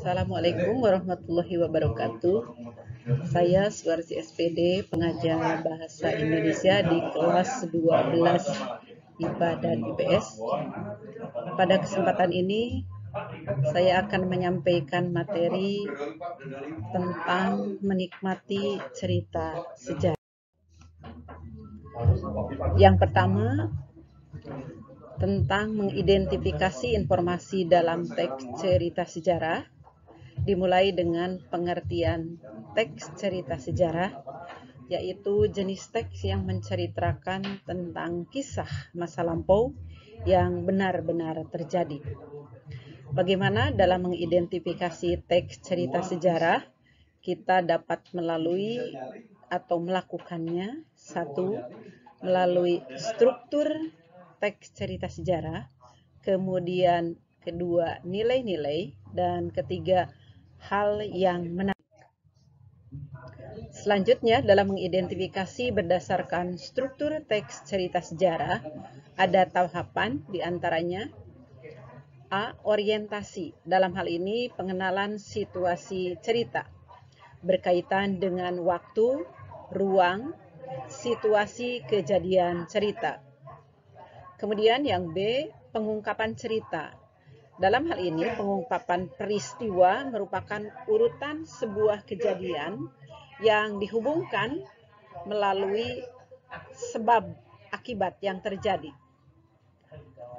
Assalamualaikum warahmatullahi wabarakatuh. Saya Suwarsi SPD, pengajar Bahasa Indonesia di kelas 12 IPA dan IPS. Pada kesempatan ini, saya akan menyampaikan materi tentang menikmati cerita sejarah. Yang pertama, tentang mengidentifikasi informasi dalam teks cerita sejarah, dimulai dengan pengertian teks cerita sejarah, yaitu jenis teks yang menceritakan tentang kisah masa lampau yang benar-benar terjadi. Bagaimana dalam mengidentifikasi teks cerita sejarah, kita dapat melalui atau melakukannya. Satu, melalui struktur teks cerita sejarah, kemudian kedua, nilai-nilai, dan ketiga, hal yang menarik. Selanjutnya, dalam mengidentifikasi berdasarkan struktur teks cerita sejarah, ada tahapan diantaranya A. Orientasi. Dalam hal ini, pengenalan situasi cerita berkaitan dengan waktu, ruang, situasi kejadian cerita. Kemudian yang B, pengungkapan cerita. Dalam hal ini, pengungkapan peristiwa merupakan urutan sebuah kejadian yang dihubungkan melalui sebab akibat yang terjadi.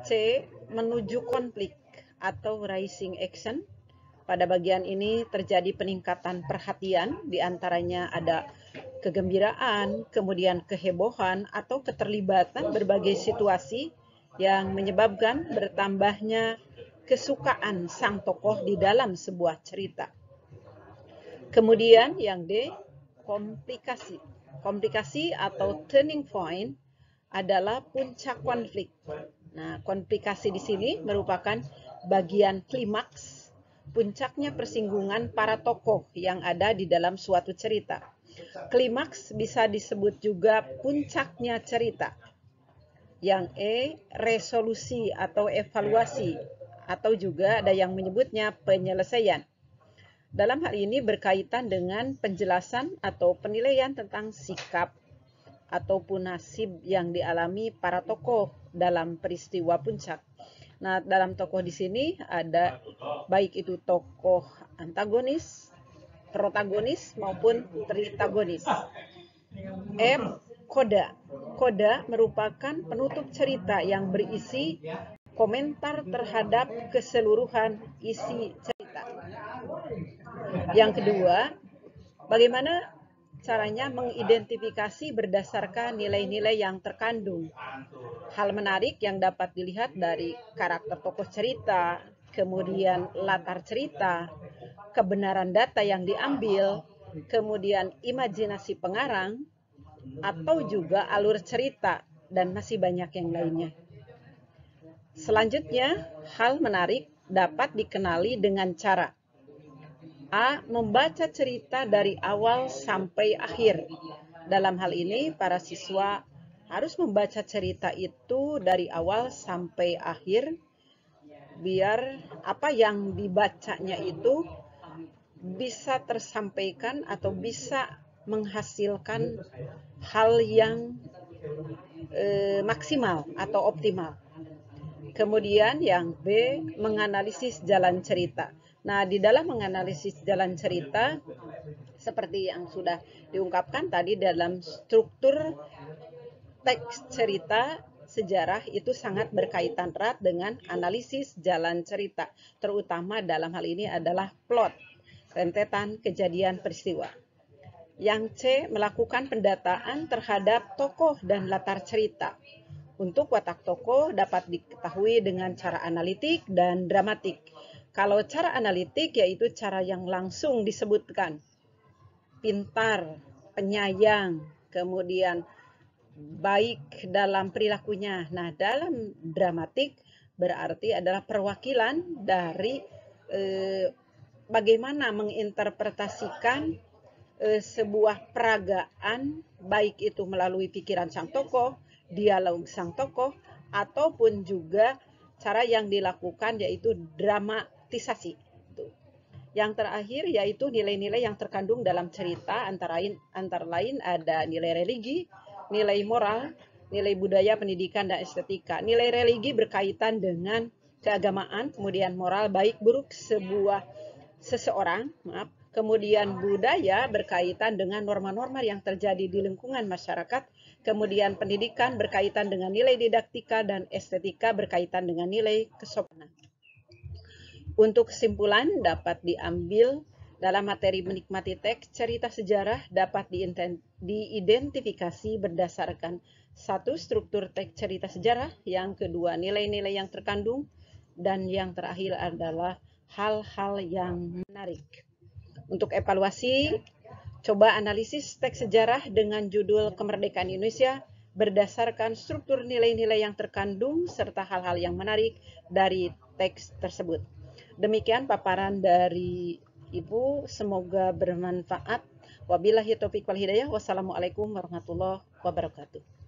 C, menuju konflik atau rising action. Pada bagian ini terjadi peningkatan perhatian, diantaranya ada kegembiraan, kemudian kehebohan atau keterlibatan berbagai situasi yang menyebabkan bertambahnya kesukaan sang tokoh di dalam sebuah cerita. Kemudian yang D, komplikasi. Komplikasi atau turning point adalah puncak konflik. Nah, komplikasi di sini merupakan bagian klimaks, puncaknya persinggungan para tokoh yang ada di dalam suatu cerita. Klimaks bisa disebut juga puncaknya cerita. Yang E, resolusi atau evaluasi, atau juga ada yang menyebutnya penyelesaian. Dalam hal ini berkaitan dengan penjelasan atau penilaian tentang sikap ataupun nasib yang dialami para tokoh dalam peristiwa puncak. Nah, dalam tokoh di sini ada baik itu tokoh antagonis, protagonis maupun tritagonis. F, koda. Koda merupakan penutup cerita yang berisi komentar terhadap keseluruhan isi cerita. Yang kedua, bagaimana caranya mengidentifikasi berdasarkan nilai-nilai yang terkandung. Hal menarik yang dapat dilihat dari karakter tokoh cerita, kemudian latar cerita, kebenaran data yang diambil, kemudian imajinasi pengarang, atau juga alur cerita, dan masih banyak yang lainnya. Selanjutnya, hal menarik dapat dikenali dengan cara A. Membaca cerita dari awal sampai akhir. Dalam hal ini, para siswa harus membaca cerita itu dari awal sampai akhir, biar apa yang dibacanya itu bisa tersampaikan atau bisa menghasilkan hal yang maksimal atau optimal. Kemudian yang B, menganalisis jalan cerita. Nah, di dalam menganalisis jalan cerita, seperti yang sudah diungkapkan tadi dalam struktur teks cerita sejarah itu sangat berkaitan erat dengan analisis jalan cerita, terutama dalam hal ini adalah plot, rentetan kejadian peristiwa. Yang C, melakukan pendataan terhadap tokoh dan latar cerita. Untuk watak tokoh dapat diketahui dengan cara analitik dan dramatik. Kalau cara analitik yaitu cara yang langsung disebutkan, pintar, penyayang, kemudian baik dalam perilakunya. Nah, dalam dramatik berarti adalah perwakilan dari bagaimana menginterpretasikan sebuah peragaan, baik itu melalui pikiran sang tokoh, dialog sang tokoh, ataupun juga cara yang dilakukan yaitu dramatisasi. Yang terakhir yaitu nilai-nilai yang terkandung dalam cerita, antara lain ada nilai religi, nilai moral, nilai budaya, pendidikan, dan estetika. Nilai religi berkaitan dengan keagamaan, kemudian moral baik buruk seseorang, kemudian budaya berkaitan dengan norma-norma yang terjadi di lingkungan masyarakat, kemudian pendidikan berkaitan dengan nilai didaktika, dan estetika berkaitan dengan nilai kesopanan. Untuk kesimpulan dapat diambil dalam materi menikmati teks cerita sejarah dapat diidentifikasi berdasarkan satu, struktur teks cerita sejarah, yang kedua, nilai-nilai yang terkandung, dan yang terakhir adalah hal-hal yang menarik. Untuk evaluasi, coba analisis teks sejarah dengan judul Kemerdekaan Indonesia berdasarkan struktur nilai-nilai yang terkandung serta hal-hal yang menarik dari teks tersebut. Demikian paparan dari Ibu, semoga bermanfaat. Wabillahi taufiq wal hidayah. Wassalamualaikum warahmatullahi wabarakatuh.